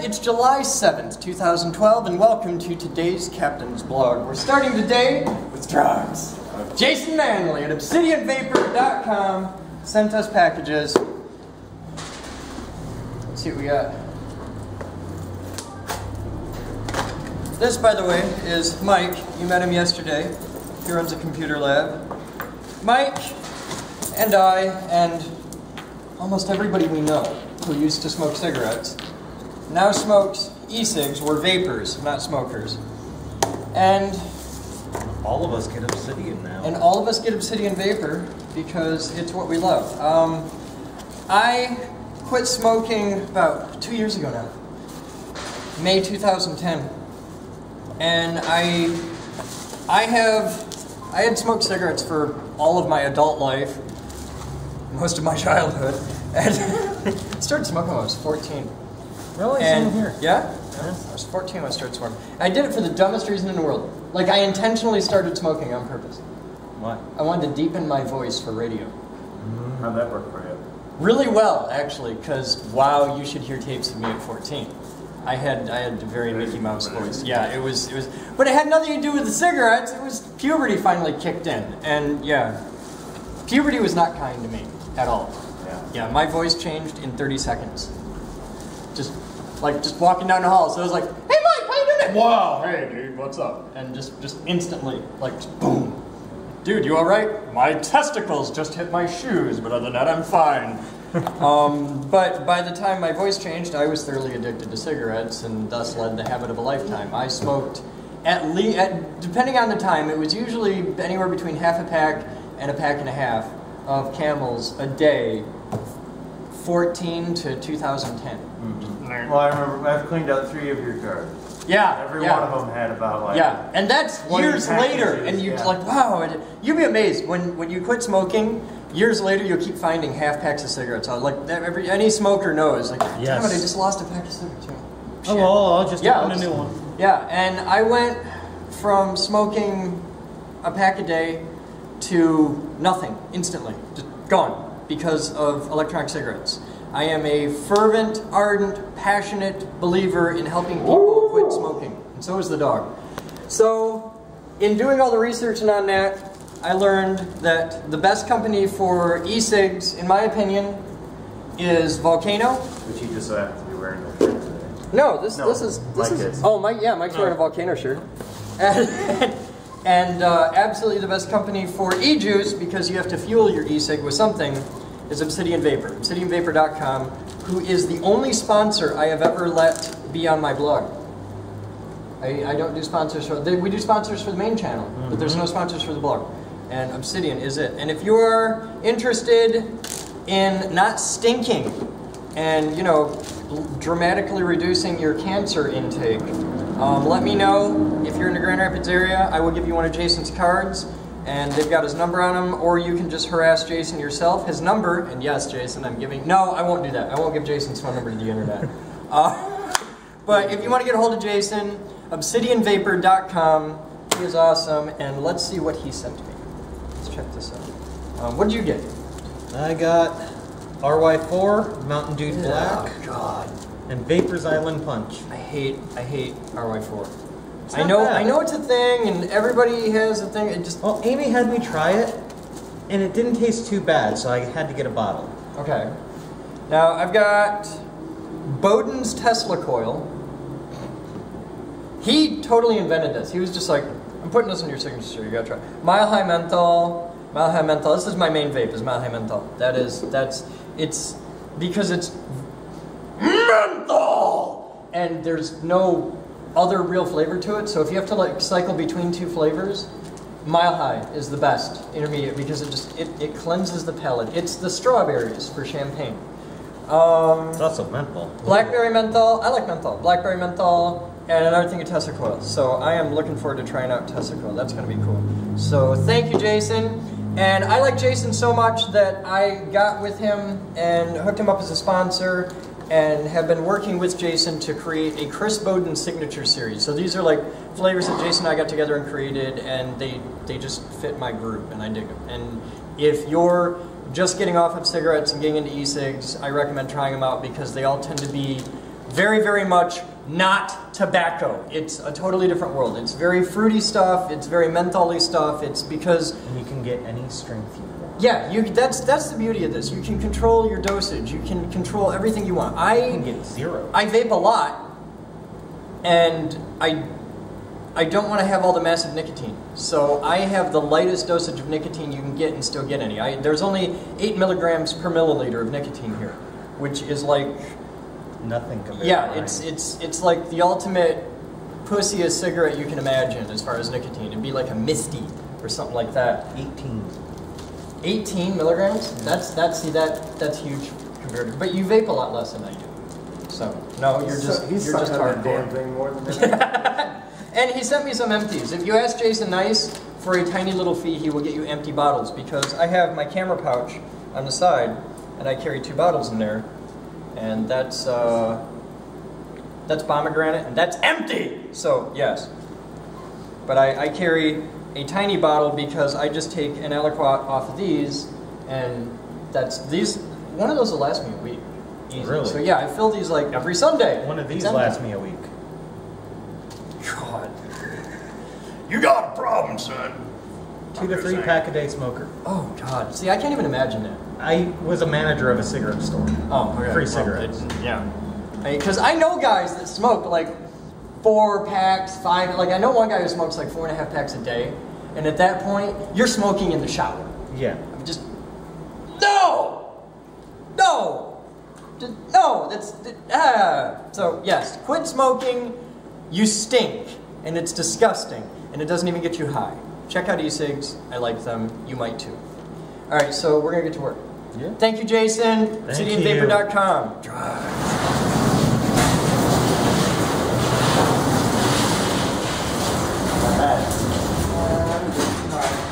it's July 7th, 2012, and welcome to today's Captain's Blog. We're starting today with drugs. Jason Manley at obsidianvapor.com sent us packages. Let's see what we got. This, by the way, is Mike. You met him yesterday. He runs a computer lab. Mike and I and almost everybody we know who used to smoke cigarettes now smokes E-Cigs. We're vapors, not smokers. And all of us get Obsidian now. And all of us get Obsidian Vapor because it's what we love. I quit smoking about 2 years ago now, May 2010. And I had smoked cigarettes for all of my adult life, most of my childhood, and started smoking when I was 14. Really? Same here. Yeah? I was 14 when I started smoking. I did it for the dumbest reason in the world. Like, I intentionally started smoking on purpose. What? I wanted to deepen my voice for radio. How'd that work for you? Really well, actually, because, wow, you should hear tapes of me at 14. I had a very Mickey Mouse voice. Yeah, it was, but it had nothing to do with the cigarettes. It was puberty finally kicked in, and yeah, puberty was not kind to me at all. Yeah, my voice changed in 30 seconds. Just walking down the hall. So I was like, "Hey, Mike, how you doing?" Wow, hey, dude, what's up? And just instantly, like, just boom. Dude, you all right? My testicles just hit my shoes, but other than that, I'm fine. But by the time my voice changed, I was thoroughly addicted to cigarettes and thus led the habit of a lifetime. I smoked at least, depending on the time, it was usually anywhere between half a pack and a pack and a half of Camels a day, 14 to 2010. Mm-hmm. Well, I remember I've cleaned out 3 of your cards. Yeah, every one of them had about like and that's years later, and you're like, wow, you'd be amazed when you quit smoking. Years later, you'll keep finding half packs of cigarettes. Like any smoker knows, like, damn it, I just lost a pack of cigarettes. Oh, well, I'll just open a new one. Yeah, and I went from smoking a pack a day to nothing instantly, just gone because of electronic cigarettes. I am a fervent, ardent, passionate believer in helping people quit smoking, and so is the dog. So, in doing all the research on that, I learned that the best company for E-Cigs, in my opinion, is Volcano. Which you just have to be wearing a shirt today. No, this is oh, Mike's wearing a Volcano shirt. And absolutely the best company for e-juice, because you have to fuel your e-cig with something, is Obsidian Vapor. obsidianvapor.com, who is the only sponsor I have ever let be on my blog. I don't do sponsors for, we do sponsors for the main channel, but there's no sponsors for the blog. And Obsidian is it. And if you're interested in not stinking and, you know, dramatically reducing your cancer intake, let me know. If you're in the Grand Rapids area, I will give you one of Jason's cards, and they've got his number on them, or you can just harass Jason yourself. His number, and yes, Jason, no, I won't do that. I won't give Jason's phone number to the internet. But if you want to get a hold of Jason, obsidianvapor.com, he is awesome, and let's see what he sent me. Let's check this out. What did you get? I got RY4, Mountain Dew Black, Oh, God. and Vapor's Island Punch. I hate RY4. It's I not bad. know it's a thing, and everybody has a thing. It just Well, Amy had me try it, and it didn't taste too bad, so I had to get a bottle. okay. Now I've got Boden's Tesla coil. He totally invented this. He was just like, I'm putting this on your signature. You gotta try. Mile High Menthol. Mile High Menthol. This is my main vape. Is Mile High Menthol. It's because it's menthol, and there's no other real flavor to it. So if you have to like cycle between 2 flavors, Mile High is the best intermediate because it cleanses the palate. It's the strawberries for champagne. It's also menthol. Blackberry menthol. I like menthol. Blackberry menthol, and another thing of Tesla coil. So I am looking forward to trying out Tesla coil. That's going to be cool. So thank you, Jason. And I like Jason so much that I got with him and hooked him up as a sponsor, and have been working with Jason to create a Chris Boden signature series. So these are like flavors that Jason and I got together and created, and they just fit my group, and I dig them. And if you're just getting off of cigarettes and getting into e-cigs, I recommend trying them out because they all tend to be very, very much not tobacco. It's a totally different world. It's very fruity stuff. It's very mentholy stuff. It's because... And you can get any strength you want. Yeah, that's the beauty of this. You can control your dosage. You can control everything you want. You can get 0. I vape a lot, and I don't want to have all the massive nicotine. So I have the lightest dosage of nicotine you can get and still get any. There's only 8 milligrams per milliliter of nicotine here, which is like... Nothing compared Yeah, to mine. it's like the ultimate pussiest cigarette you can imagine as far as nicotine. It'd be like a Misty or something like that. 18. 18 milligrams? That's huge compared to... But you vape a lot less than I do. So, no, you're just hardcore. Damn thing more than that. And he sent me some empties. If you ask Jason Nice for a tiny little fee, he will get you empty bottles because I have my camera pouch on the side and I carry 2 bottles in there. And that's pomegranate and that's empty! So, yes. But I carry a tiny bottle because I just take an aliquot off of these and one of those will last me a week. Easy. Really? So yeah, I fill these like every Sunday. One of these lasts me a week. God. You got a problem, son. 2 to 3 pack a day smoker. Oh God. See, I can't even imagine that. I was a manager of a cigarette store. Oh, okay. Free cigarettes. Yeah. Because I know guys that smoke like 4 packs, 5. Like I know one guy who smokes like 4.5 packs a day, and at that point, you're smoking in the shower. Yeah. I'm just no. So yes, quit smoking. You stink, and it's disgusting, and it doesn't even get you high. Check out E-Cigs. I like them. You might too. All right, so we're gonna get to work. Yeah. Thank you, Jason. Thank you. CityandVapor.com. Drive.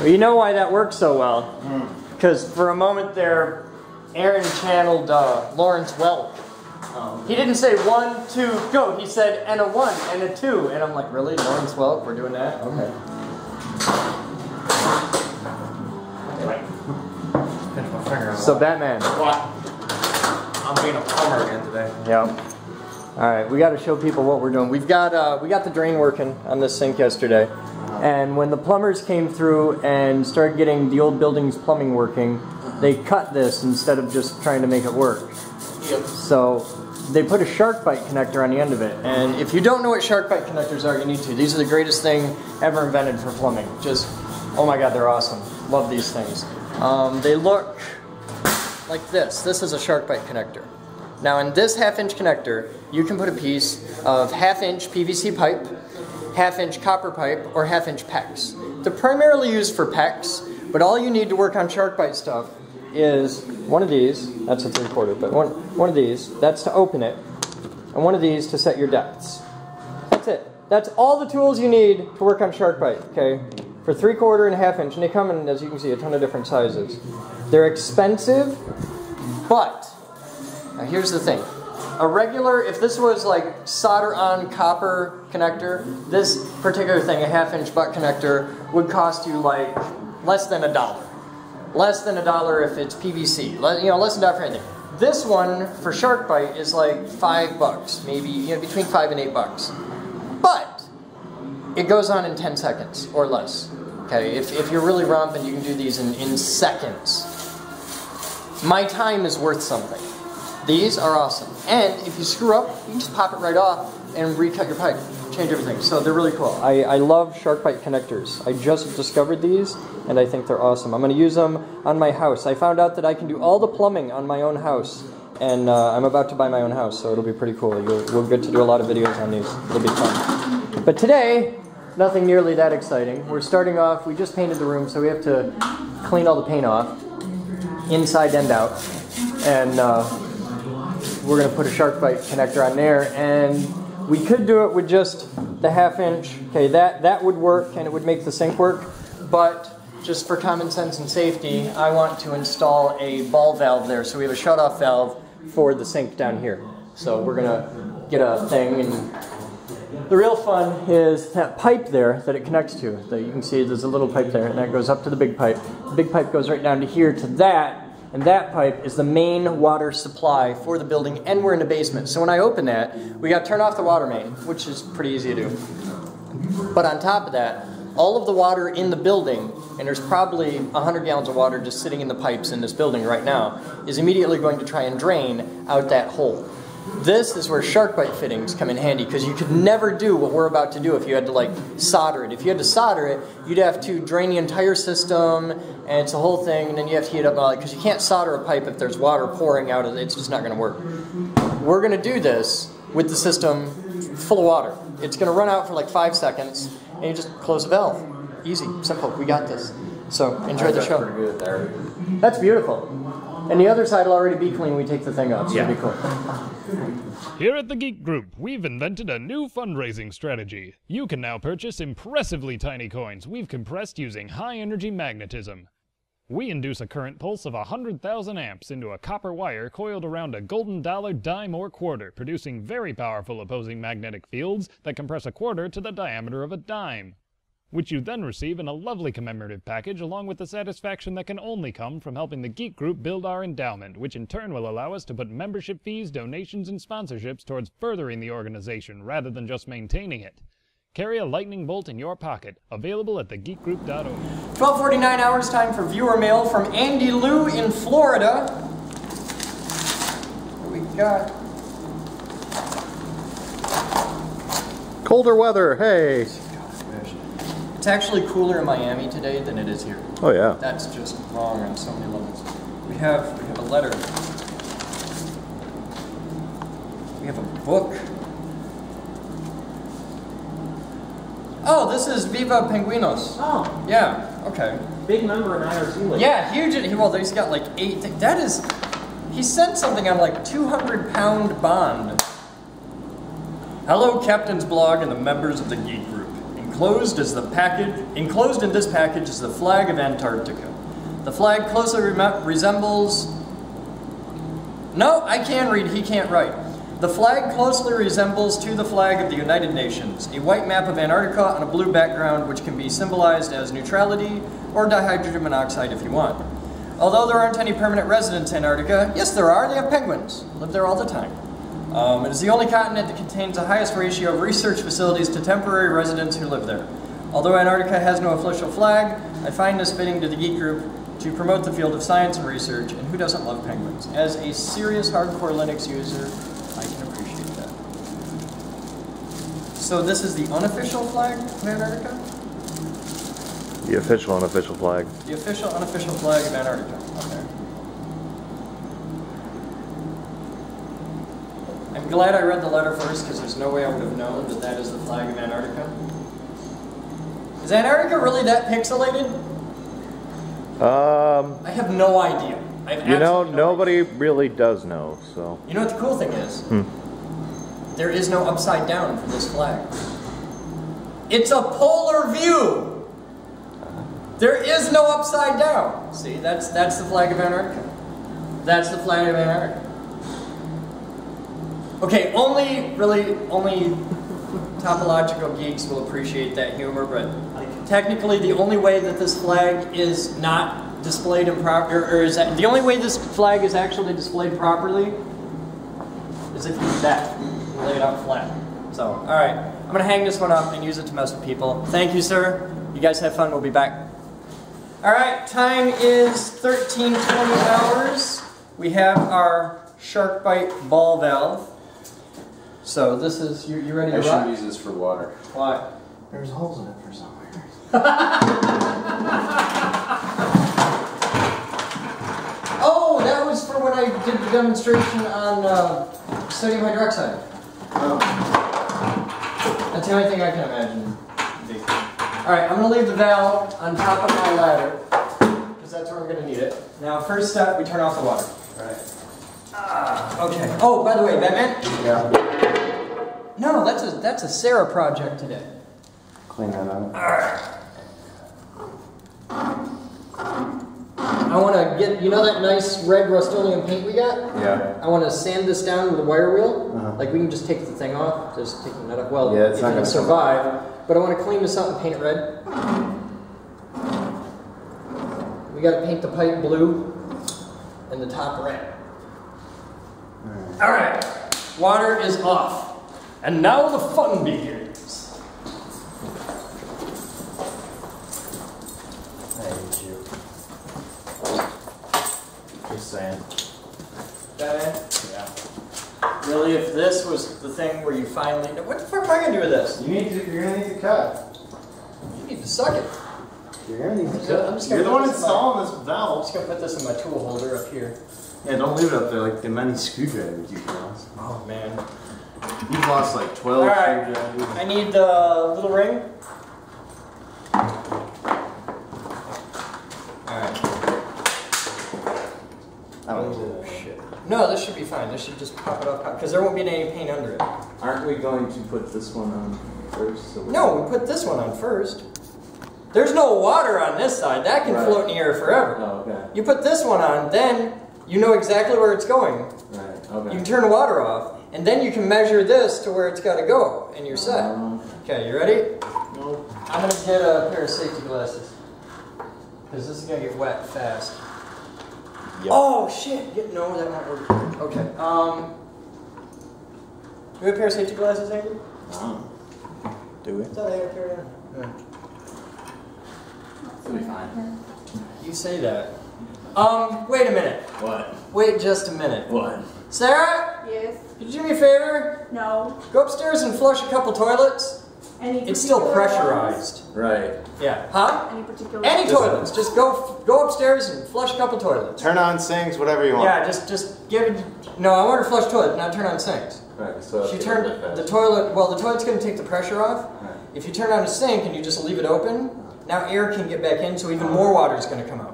Well, you know why that works so well? Because for a moment there, Aaron channeled Lawrence Welk. He didn't say 1, 2, go. He said, and a 1, and a 2. And I'm like, really? Lawrence Welk? We're doing that? Okay. So Batman. What? I'm being a plumber again today. Yeah. All right, we got to show people what we're doing. We got the drain working on this sink yesterday, and when the plumbers came through and started getting the old building's plumbing working, they cut this instead of just trying to make it work. Yep. So they put a Sharkbite connector on the end of it, and if you don't know what Sharkbite connectors are, you need to. These are the greatest thing ever invented for plumbing. Just, oh my God, they're awesome. Love these things. They look like this. This is a Sharkbite connector. Now in this 1/2-inch connector, you can put a piece of 1/2-inch PVC pipe, 1/2-inch copper pipe, or 1/2-inch PEX. They're primarily used for PEX, but all you need to work on Sharkbite stuff is one of these, that's a 3/4, but one of these, that's to open it, and one of these to set your depths. That's it. That's all the tools you need to work on Sharkbite, okay? For 3/4 and 1/2-inch, and they come in, as you can see, a ton of different sizes. They're expensive, but now here's the thing. A regular, if this was like solder-on copper connector, this particular thing, a 1/2-inch butt connector, would cost you like less than $1. Less than $1 if it's PVC. You know, less than $1 for anything. This one for Sharkbite is like $5, maybe between $5 and $8. But it goes on in 10 seconds or less. Okay, if you're really romping, you can do these in seconds. My time is worth something. These are awesome. And if you screw up, you can just pop it right off and recut your pipe. Change everything. So they're really cool. I love Sharkbite connectors. I just discovered these, and I think they're awesome. I'm going to use them on my house. I found out that I can do all the plumbing on my own house, and I'm about to buy my own house, so it'll be pretty cool. We'll get to do a lot of videos on these. It'll be fun. But today, nothing nearly that exciting. We're starting off, we just painted the room, so we have to clean all the paint off, inside and out. And we're going to put a Sharkbite connector on there, and we could do it with just the 1/2-inch. Okay, that would work, and it would make the sink work, but just for common sense and safety, I want to install a ball valve there, so we have a shut-off valve for the sink down here. So we're going to get a thing, and the real fun is that pipe there that it connects to. That you can see there's a little pipe there, and that goes up to the big pipe. The big pipe goes right down to here to that, And that pipe is the main water supply for the building, and we're in the basement. So when I open that, we got to turn off the water main, which is pretty easy to do. But on top of that, all of the water in the building, and there's probably 100 gallons of water just sitting in the pipes in this building right now, is immediately going to try and drain out that hole. This is where Sharkbite fittings come in handy, because you could never do what we're about to do if you had to like solder it. If you had to solder it, you'd have to drain the entire system, and it's a whole thing, and then you have to heat up all it, because you can't solder a pipe if there's water pouring out of it. It's just not going to work. We're going to do this with the system full of water. It's going to run out for like 5 seconds, and you just close the valve. Easy, simple, we got this. So enjoy the show. Pretty good there. That's beautiful. And the other side will already be clean when we take the thing off, so it'll be cool. Here at the Geek Group, we've invented a new fundraising strategy. You can now purchase impressively tiny coins we've compressed using high-energy magnetism. We induce a current pulse of 100,000 amps into a copper wire coiled around a golden dollar, dime, or quarter, producing very powerful opposing magnetic fields that compress a quarter to the diameter of a dime, which you then receive in a lovely commemorative package along with the satisfaction that can only come from helping the Geek Group build our endowment, which in turn will allow us to put membership fees, donations, and sponsorships towards furthering the organization rather than just maintaining it. Carry a lightning bolt in your pocket, available at thegeekgroup.org. 12:49 hours, time for viewer mail from Andy Lou in Florida. What we got? Colder weather, hey! It's actually cooler in Miami today than it is here. Oh yeah. That's just wrong on so many levels. We have a letter. We have a book. Oh, this is Viva Penguinos. Oh, Yeah, okay. big member in IRC list. Yeah, huge. Well, he's got like 8 things. That is, he sent something on like 200-pound bond. Hello, Captain's Blog and the members of the Geek Group. Enclosed in this package is the flag of Antarctica. The flag closely resembles... No, I can read, he can't write. The flag closely resembles to the flag of the United Nations, a white map of Antarctica on a blue background which can be symbolized as neutrality or dihydrogen monoxide if you want. Although there aren't any permanent residents in Antarctica, yes there are, they have penguins, live there all the time. It is the only continent that contains the highest ratio of research facilities to temporary residents who live there. Although Antarctica has no official flag, I find this fitting to the Geek Group to promote the field of science and research, and who doesn't love penguins? As a serious hardcore Linux user, I can appreciate that. So this is the unofficial flag of Antarctica? The official unofficial flag. The official unofficial flag of Antarctica. Okay. I'm glad I read the letter first because there's no way I would have known that that is the flag of Antarctica. Is Antarctica really that pixelated? I have no idea. I have You know, absolutely no nobody idea. really does know, so. You know what the cool thing is? There is no upside down for this flag. It's a polar view. There is no upside down. See, that's the flag of Antarctica. That's the flag of Antarctica. Okay, only topological geeks will appreciate that humor, but technically the only way that this flag is not displayed the only way this flag is actually displayed properly is if you do that, lay it out flat. So, all right, I'm gonna hang this one up and use it to mess with people. Thank you, sir. You guys have fun. We'll be back. All right, time is 13:20 hours. We have our Sharkbite ball valve. So this is, you ready to I rock? should use this for water. Why? There's holes in it for some reason. Oh, that was for when I did the demonstration on sodium hydroxide. Oh. That's the only thing I can imagine. Alright, I'm going to leave the valve on top of my ladder, because that's where I'm going to need it. Now, first step, we turn off the water. Right. Okay. Oh, by the way, Batman? Yeah. No, that's a Sarah project today. Clean that up. Alright. I want to get, you know that nice red Rust-Oleum paint we got? Yeah. I want to sand this down with a wire wheel. Like we can just take the thing off, just take the nut off. Well, Yeah, it's if not it'll gonna survive. But I want to clean this up and paint it red. We got to paint the pipe blue. in the top right. All right, water is off. And now the fun begins. I hate you. Just saying. Got it? Yeah. Really, if this was the thing where you finally... What the fuck am I going to do with this? You're gonna need to cut. You need to suck it. You're gonna need to I'm cut. just You're gonna the put one this in my- installing this I'm valve. just going to put this in my tool holder up here. Yeah, don't leave it up there like the many screwdrivers you've lost. Oh, man. You've lost like 12 All right. screwdrivers. I need the little ring. Alright. I don't Oh, know. shit. No, this should be fine. This should just pop it off, because there won't be any paint under it. Aren't we going to put this one on first? So No, we put this one on first. There's no water on this side. That can Right. float in the air forever. Oh, okay. You put this one on, then you know exactly where it's going. Right, You okay. can turn the water off, and then you can measure this to where it's got to go, and you're set. Okay, you ready? Nope. I'm going to get a pair of safety glasses. Because this is going to get wet fast. Yep. Oh, shit! No, that won't work. Okay, do you have a pair of safety glasses, Andrew? Do we? I thought I had a pair of... Yeah. It'll be fine. You say that. Wait a minute. What? Wait just a minute. What? Sarah, Yes. could you do me a favor? No. Go upstairs and flush a couple toilets. Any It's still particular pressurized. Right. Yeah. Huh? ones? Any particular Any toilets. Just go upstairs and flush a couple toilets. Turn on sinks, whatever you want. Yeah, just give it... No, I want her to flush toilets, not turn on sinks. Right, so She turned the toilet... Well, the toilet's going to take the pressure off. Right. If you turn on a sink and you just leave it open, now air can get back in, so even more water is going to come out.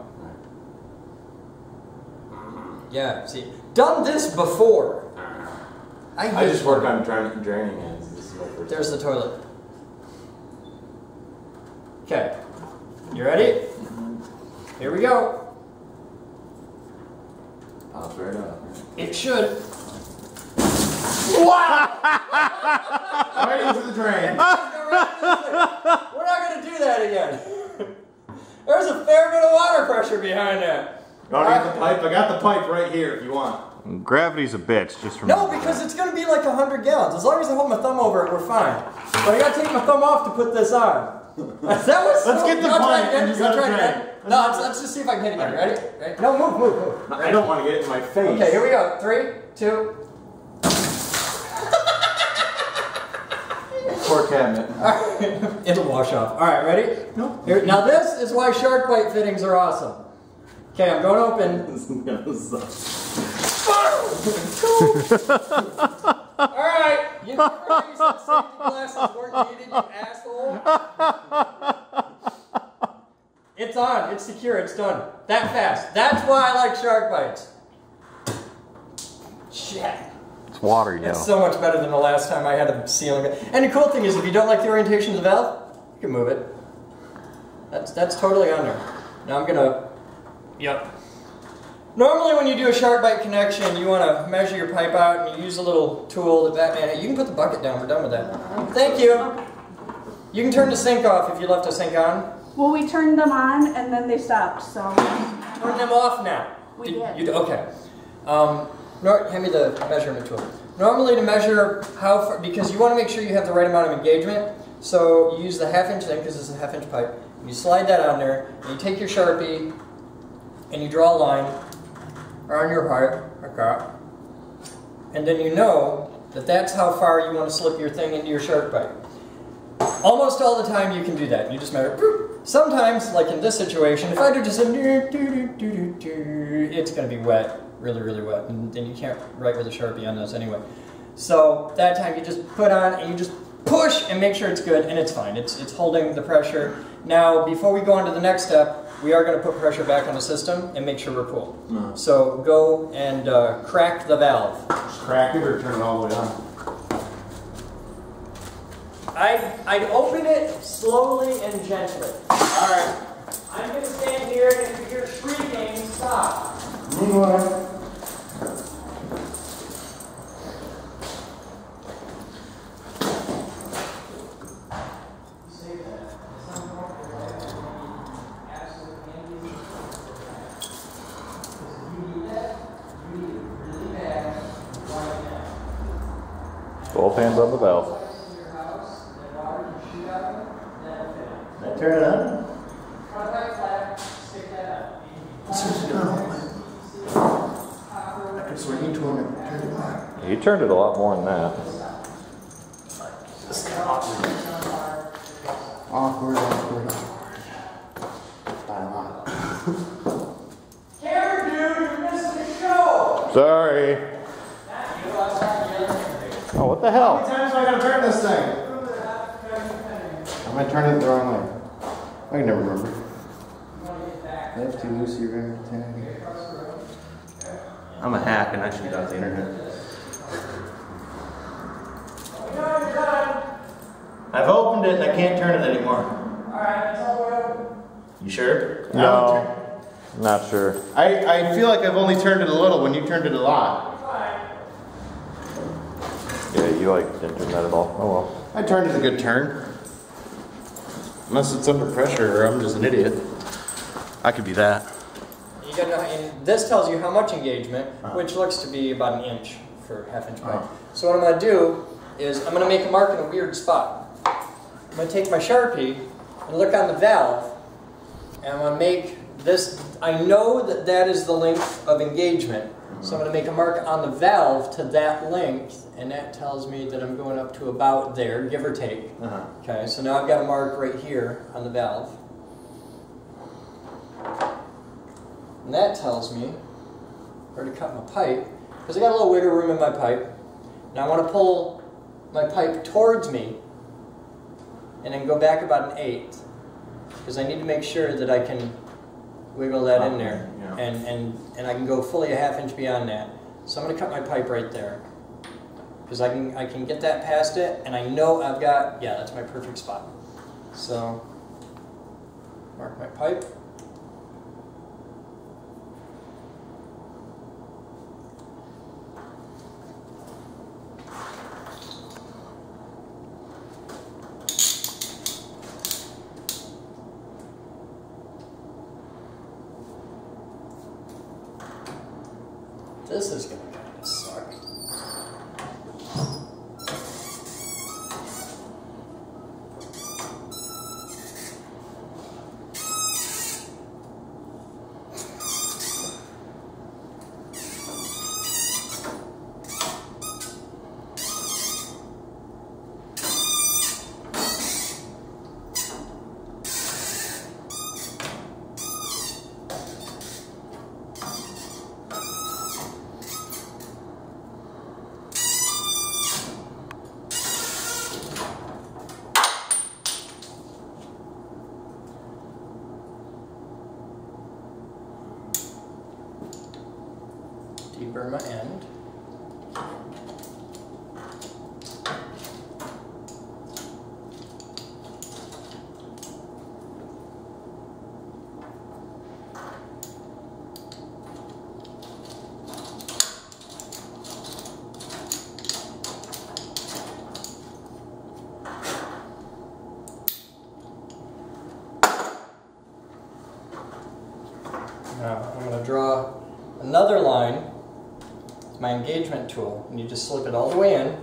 Yeah, see, done this before. I just work on draining it. This is my first There's the toilet. Okay, you ready? Here we go. Pops right up. It should. Right into the drain. We're not going to do that again. There's a fair bit of water pressure behind that. You want to get the pipe? I got the pipe right here if you want. Gravity's a bitch, just remember. No, because it's going to be like 100 gallons. As long as I hold my thumb over it, we're fine. But I got to take my thumb off to put this on. That was Let's get the You wanna try pipe again? and you You wanna gotta try drain. again? No, let's just see if I can hit again. Ready? Ready? No, move. I don't want to get it in my face. Okay, here we go. 3, 2. Poor cabinet. Alright, it'll wash off. Alright, ready? No. Here, now this is why Sharkbite fittings are awesome. Okay, I'm going to open. This is gonna suck. Alright, you know how you said safety glasses weren't needed, you asshole? It's on, it's secure, it's done. That fast. That's why I like Sharkbites. Shit. It's water, you know. It's so much better than the last time I had a sealing. And the cool thing is, if you don't like the orientation of the valve, you can move it. That's totally on there. Now I'm gonna, yep. Normally when you do a Sharkbite connection, you want to measure your pipe out and you use a little tool that Batman, you can put the bucket down, we're done with that. Thank you. You can turn the sink off if you left the sink on. Well, we turned them on and then they stopped, so. Turn them off now. We did. You, okay. Hand me the measurement tool. Normally to measure how far, because you want to make sure you have the right amount of engagement, so you use the 1/2 inch thing, because it's a 1/2 inch pipe. And you slide that on there, and you take your Sharpie, and you draw a line on your pipe, like that. And then you know that that's how far you want to slip your thing into your Sharkbite. Almost all the time you can do that. You just measure. Sometimes, like in this situation, if I do just a it's going to be wet, really wet, and then you can't write with a Sharpie on this anyway. So that time you just put on and you just push and make sure it's good, and it's fine. It's holding the pressure. Now, before we go on to the next step, we are going to put pressure back on the system and make sure we're cool. So go and crack the valve. Crack it or turn it all the way on? I'd open it slowly and gently. Alright. I'm going to stand here, and if you hear shrieking, stop. If you do that, Both hands on the valve. I turn it on. I could swing into him and turn it back. You turned it a lot more than that. This is awkward. Awkward. By a lot. Camera dude, you're missing the show! Sorry. Oh, what the hell? How many times do I gotta turn this thing? Am I turning it the wrong way? I can never remember. Left too loose, you're going to 10. I'm a hack and I should be off the internet. I've opened it and I can't turn it anymore. Alright, it's all the way open. You sure? No, not sure. I feel like I've only turned it a little when you turned it a lot. Yeah, you didn't turn that at all. Oh well. I turned it a good turn. Unless it's under pressure or I'm just an idiot. I could be that. You gotta know, and this tells you how much engagement, which looks to be about an inch for half-inch pipe. So what I'm gonna do is I'm gonna make a mark in a weird spot. I'm gonna take my Sharpie and look on the valve, and I'm gonna make this, I know that that is the length of engagement, so I'm gonna make a mark on the valve to that length, and that tells me that I'm going up to about there, give or take. Okay, so now I've got a mark right here on the valve. And that tells me where to cut my pipe, because I got a little wiggle room in my pipe. Now I want to pull my pipe towards me and then go back about an eighth, because I need to make sure that I can wiggle that in there, and I can go fully a half-inch beyond that. So I'm going to cut my pipe right there, because I can get that past it, and I know I've got, yeah, that's my perfect spot. So mark my pipe. This is going to kind of suck. Deburr my end. Now I'm going to draw another line. It's my engagement tool, and you just slip it all the way in.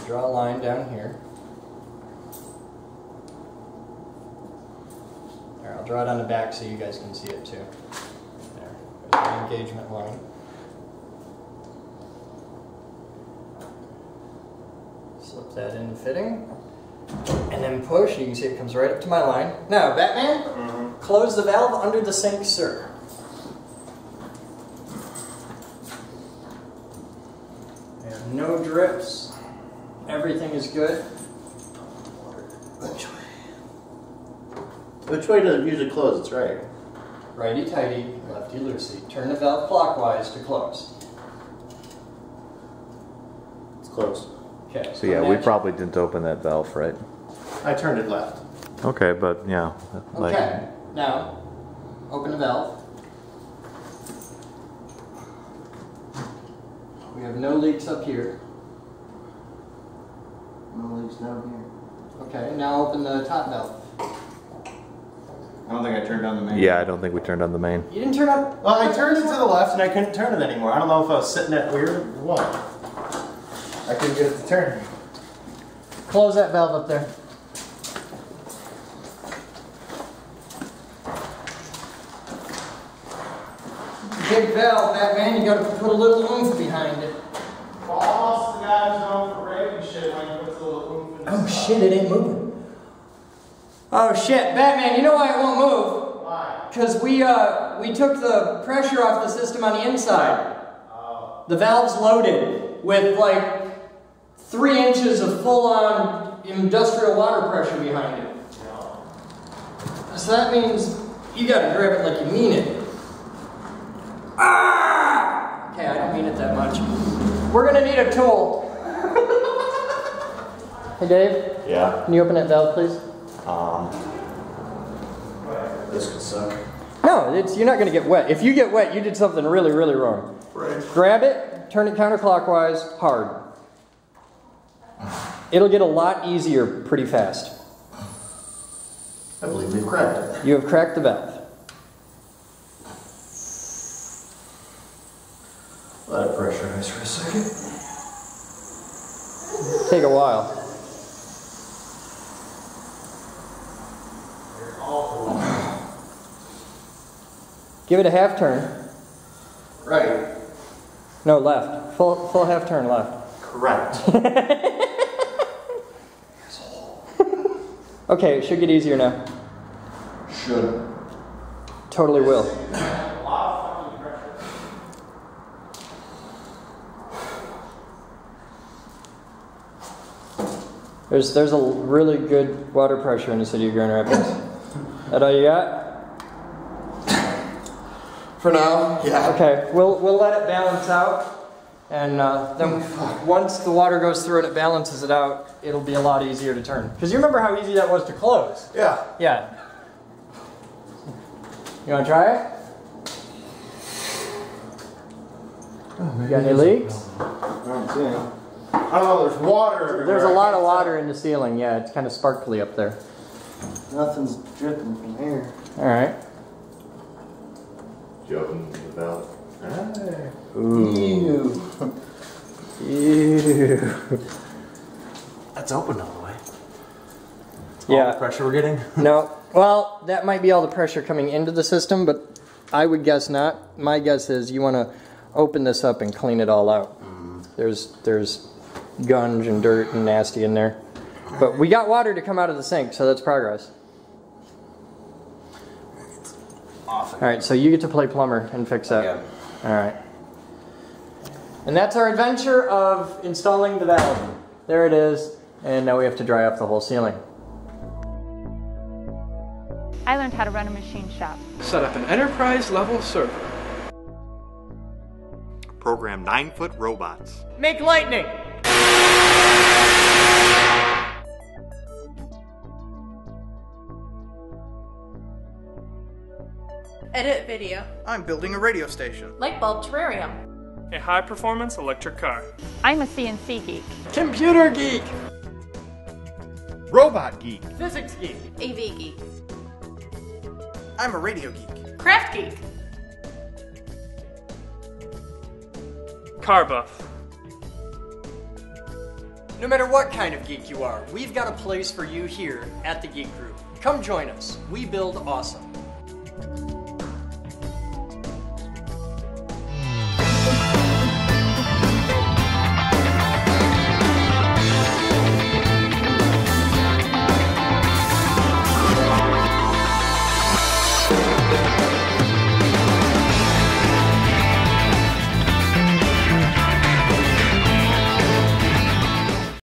Draw a line down here. There, I'll draw it on the back so you guys can see it too. There, there's my engagement line. Slip that in the fitting, and then push. You can see it comes right up to my line. Now, Batman, close the valve under the sink, sir. There's no drips. Everything is good. Which way? Which way does it usually close? It's right. Righty tighty, lefty loosey. Turn the valve clockwise to close. It's close. Okay. So yeah, we probably didn't open that valve, right? I turned it left. Okay, but yeah. Okay. Now, open the valve. We have no leaks up here. No leaks down here. Okay. Now open the top valve. I don't think I turned on the main. Yeah, I don't think we turned on the main. You didn't turn up. Well, I turned it to the left and I couldn't turn it anymore. I don't know if I was sitting that weird or what. I couldn't get it to turn. Close that valve up there. Big valve, Batman, you gotta put a little oomph behind it. Well, almost the guy who's known for breaking shit when he puts a little oomph in his Oh shit, it ain't moving. Oh shit, Batman, you know why it won't move? Why? Because we took the pressure off the system on the inside. Oh. The valve's loaded with like 3 inches of full-on industrial water pressure behind it. So that means you gotta grab it like you mean it. Ah! Okay, I don't mean it that much. We're gonna need a tool. Hey Dave, Yeah. can you open that valve please? This could suck. No, you're not gonna get wet. If you get wet, you did something really, really wrong. Right. Grab it, turn it counterclockwise, hard. It'll get a lot easier pretty fast. I believe we've cracked it. You have cracked the valve. Let it pressurize for a second. Take a while. Give it a half turn. Right. No, left. Full half turn left. Correct. Okay, it should get easier now. Should. Totally will. There's a really good water pressure in the city of Grand Rapids. That all you got? For now, yeah. Okay, we'll let it balance out, and then once the water goes through and it balances it out, it'll be a lot easier to turn. Because you remember how easy that was to close? Yeah. Yeah. You want to try it? You got any leaks? I don't see any. I don't know, there's water everywhere. There's a lot of water in the ceiling. Yeah, it's kind of sparkly up there. Nothing's dripping from here. All right. Did you open the valve? Ooh. Ew. That's open all the way. Yeah. All the pressure we're getting? No. Well, that might be all the pressure coming into the system, but I would guess not. My guess is you want to open this up and clean it all out. There's gunge and dirt and nasty in there. But we got water to come out of the sink, so that's progress. Off. All right, so you get to play plumber and fix that. Yeah. All right. And that's our adventure of installing the valve. There it is, and now we have to dry off the whole ceiling. I learned how to run a machine shop. Set up an enterprise level server. Program 9-foot robots. Make lightning! Edit video. I'm building a radio station. Light bulb terrarium. A high-performance electric car. I'm a CNC geek. Computer geek! Robot geek. Physics geek! AV geek. I'm a radio geek. Craft geek. Car buff. No matter what kind of geek you are, we've got a place for you here at the Geek Group. Come join us. We build awesome.